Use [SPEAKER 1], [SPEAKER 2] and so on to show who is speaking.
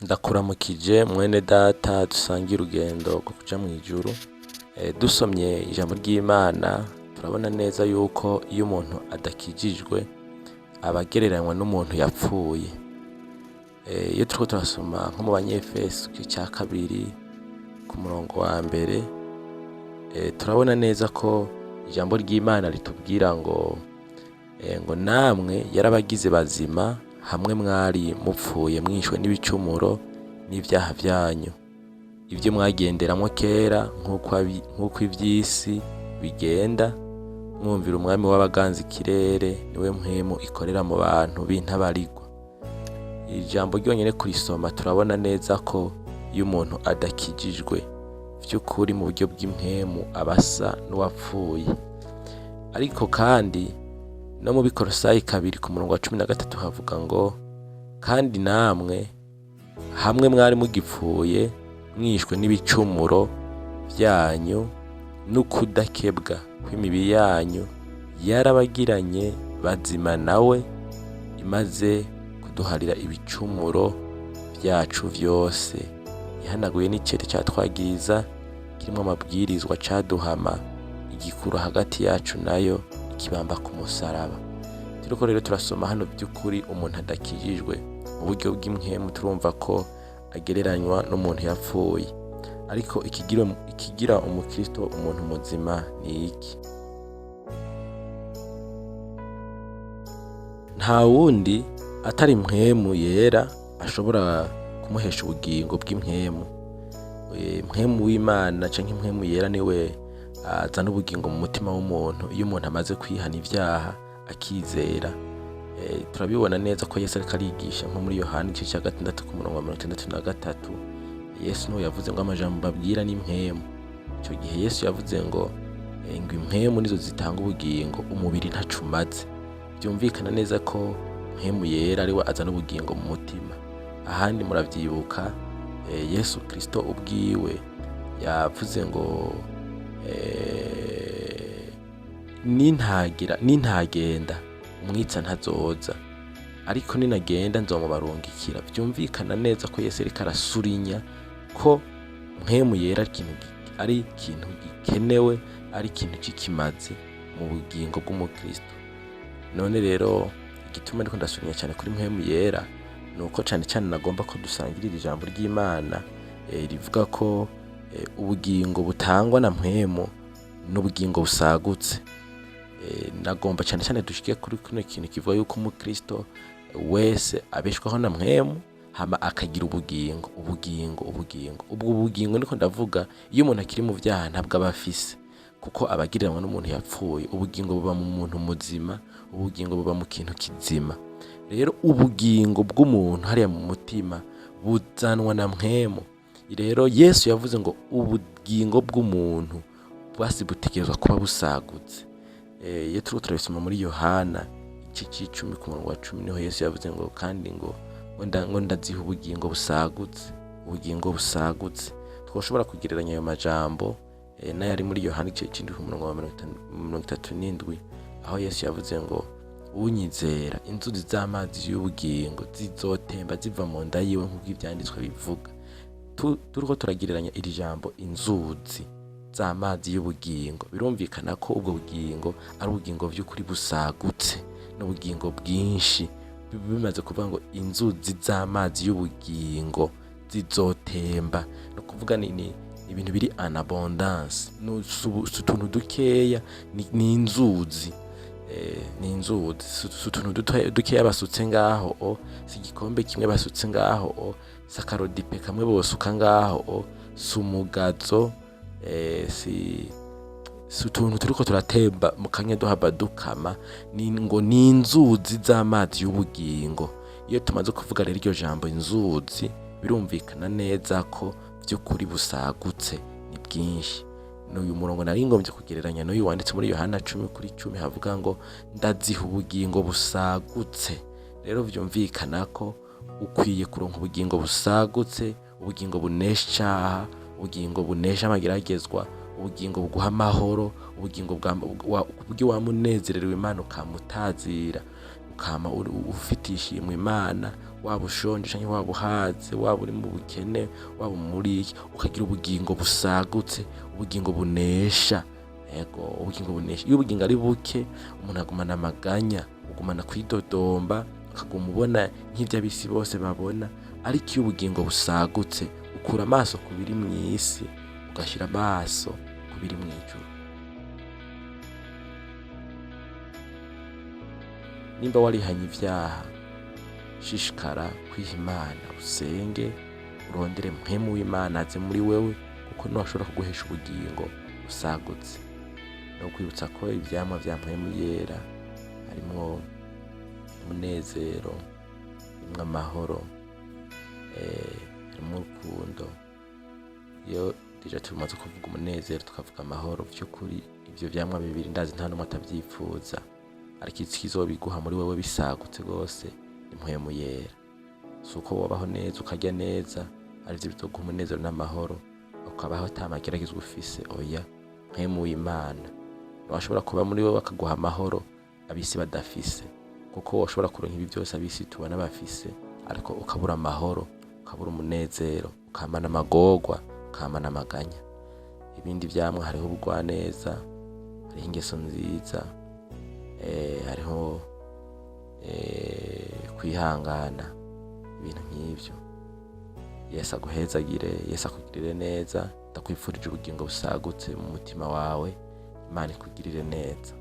[SPEAKER 1] Ndakuramukije mwene data dusangiye urugendo rwo kuja mw'ijuru. Dusomye ijambo ry'Imana turabona neza yuko iyo umuntu adakijijwe aba agereranywa n'umuntu yapfuye. Iyo turiko turasoma nko mu Banyefeso igice ca 2 ku murongo wa mbere, turabona neza ko ijambo ry'Imana ritubwira ngo namwe yarabagize bazima hamwe mwari mupfuye mwishwe n'ibicumuro n'ivyaha vyanyu, ivyo mwagenderamwo kera nk'uko ivy'isi bigenda, mwumvira umwami w'abaganza ikirere, niwe mpwemu ikorera mu bantu b'intabarigwa. Iri jambo ryonyene kurisoma turabona neza ko iyo umuntu adakijijwe vy'ukuri mu buryo bw'impwemu aba asa n'uwapfuye. Ariko kandi no mu Bikolosayi 2 ku murongo wa 13 havuga ngo kandi namwe hamwe mwari mugipfuye mwishwe n'ibicumuro vyanyu n'ukudakebwa kw'imibiri yanyu, yarabagiranye bazima nawe imaze kuduharira ibicumuro vyacu vyose. Yahanaguye n'icete catwagiriza kirimwo amabwirizwa caduhama, igikura hagati yacu nayo ikibamba ku musaraba. Turiko rero turasoma hano by'ukuri umuntu adakijijwe mu buryo bw'impwemu turumva ko agereranywa n'umuntu yapfuye. Ariko ikigira umukristo umuntu muzima ni iki? Nta wundi atari impwemu yera ashobora kumuhesha ubugingo bw'impwemu. Impwemu w'Imana canke impwemu yera niwe azana ubugingo mu mutima w'umuntu iyo umuntu amaze kwihana ivyaha akizera. Turabibona neza ko Yesu ariko arigisha nko muri Yohana igice ca 6 ku murongo wa 63. Yesu niwe yavuze ngo amajambo babwira ni impwemu. Ico gihe Yesu yavuze ngo impwemu nizo zitanga ubugingo, umubiri ntaco umaze. Vyumvikana neza ko impwemu yera ariwe azana ubugingo mu mutima. Ahandi muravyibuka Yesu Kristo ubwiwe yavuze ngo nintagenda umwitsa ntazoza, ariko ninagenda nzomubarungikira. Vyumvikana neza ko Yesu ariko arasurinya ko mpwemu yera ari ikintu gikenewe, ari ikintu c'ikimazi mu bugingo bw'umukristo. None rero igituma ndiko ndasurinya cyane kuri mpwemu yera nuko cane nagomba ko dusangirira ijambo ry'Imana rivuga ko ubugingo butangwa na mpwemu n'ubugingo busagutse. Nagomba cyane dushike kuri kino kintu kivuga yuko umukristo wese abeshwaho na mpwemu hama akagira ubugingo. Ubwo bugingo niko ndavuga iyo umuntu akiri mu vyaha ntabwo aba afise, kuko abagiranwa n'umuntu yapfuye. Ubugingo buba mu muntu muzima, ubugingo buba mu kintu kizima. Rero ubugingo bw'umuntu hariya mu mutima buzanwa na mpwemu. Rero Yesu yavuze ngo ubugingo bw'umuntu bwasi butegerezwa kuba busagutse. Iyo turiko turabisoma muri Yohana igice ca 10 ku murongo wa 10 niho Yesu yavuze ngo kandi ngo ndaziha ubugingo busagutse. Twoshobora kugereranya ayo majambo n'ayari muri Yohana igice c'indwi ku murongo wa 37 aho Yesu yavuze ngo unyizera inzuzi z'amazi y'ubugingo zizotemba ziva mu nda yiwe nk'uko ivyanditswe bivuga. Turiko turagereranya iri jambo inzuzi z'amazi y'ubugingo, birumvikana ko ubwo bugingo ari ubugingo vy'ukuri busagutse n'ubugingo bwinshi. Bimaze kuvuga ngo inzuzi z'amazi y'ubugingo zizotemba, no kuvuga ni ibintu biri en abondance, utuntu dukeya ni inzuzi. Ni inzuzi, utuntu dukeya basutse ngaho, si igikombe kimwe basutse ngaho, si akarodipe kamwe bosuka ngaho, si umugazo, si utuntu turiko turatemba mu kanya duhaba dukama. Ni inzuzi z'amazi y'ubugingo. Iyo tumaze kuvuga rero iryo jambo inzuzi, birumvikana neza ko vy'ukuri busagutse ni bwinshi. N'uyu murongo nari ngombye kugereranya n'uyu wanditse muri Yohana 10:10 havuga ngo ndaziha ubugingo busagutse. Rero vyumvikana ko ukwiye kuronka ubugingo busagutse, ubugingo bunesha icaha, ubugingo bunesha amageragezwa, ubugingo buguha amahoro, ubugingo bw'ubwo wamunezererewe Imana ukamutazira, ukama ufite ishimwe Imana, waba ushonje canke waba uhaze, waba uri mu bukene, waba muri iki, ukagira ubugingo busagutse, ubugingo bunesha. Ego, ubugingo bunesha. Iyo ubugingo ari buke, umuntu agumana amaganya, ugumana kwidodomba, ukaguma ubona nk'ivyo abisi bose babona. Ariko iyo ubugingo busagutse, ukura amaso ku biri mw'isi, ugashira amaso ku biri mw'ijuru. Nimba warihanye ivyaha, shishikara kwiha Imana, usenge, urondere mpwemu w'Imana aze muri wewe, kuko niwe ashobora kuguhesha ubugingo busagutse. No kwibutsa ko ivyamwa vya mpwemu yera harimwo umunezero, harimwo amahoro, harimwo urukundo. Iyo deja tumaze kuvuga umunezero tukavuga amahoro, vy'ukuri ivyo vyamwa bibiri ndazi nta n'umwe atavyifuza. Ariko ikizobiguha muri wewe bisagutse gose ni mpwemu yera. Suko wabaho neza ukarya neza arivyo bizoguha umunezero n'amahoro, ukabaho ata mageragezwa ufise. Oya, mpwemu w'Imana washobora kuba muri wewe akaguha amahoro abisi badafise, kuko woshobora kuronka ibi vyose abisi tubona bafise, ariko ukabura amahoro, ukabura umunezero, ukamana amagorwa, ukamana amaganya. Ibindi vyamwa hariho ubugwaneza, hariho ingeso nziza, hariho kwihangana, ibintu nk'ivyo. Yesu aguhezagire, Yesu akugirire neza. Ndakwifurije ubugingo busagutse mu mutima wawe. Imana ikugirire neza.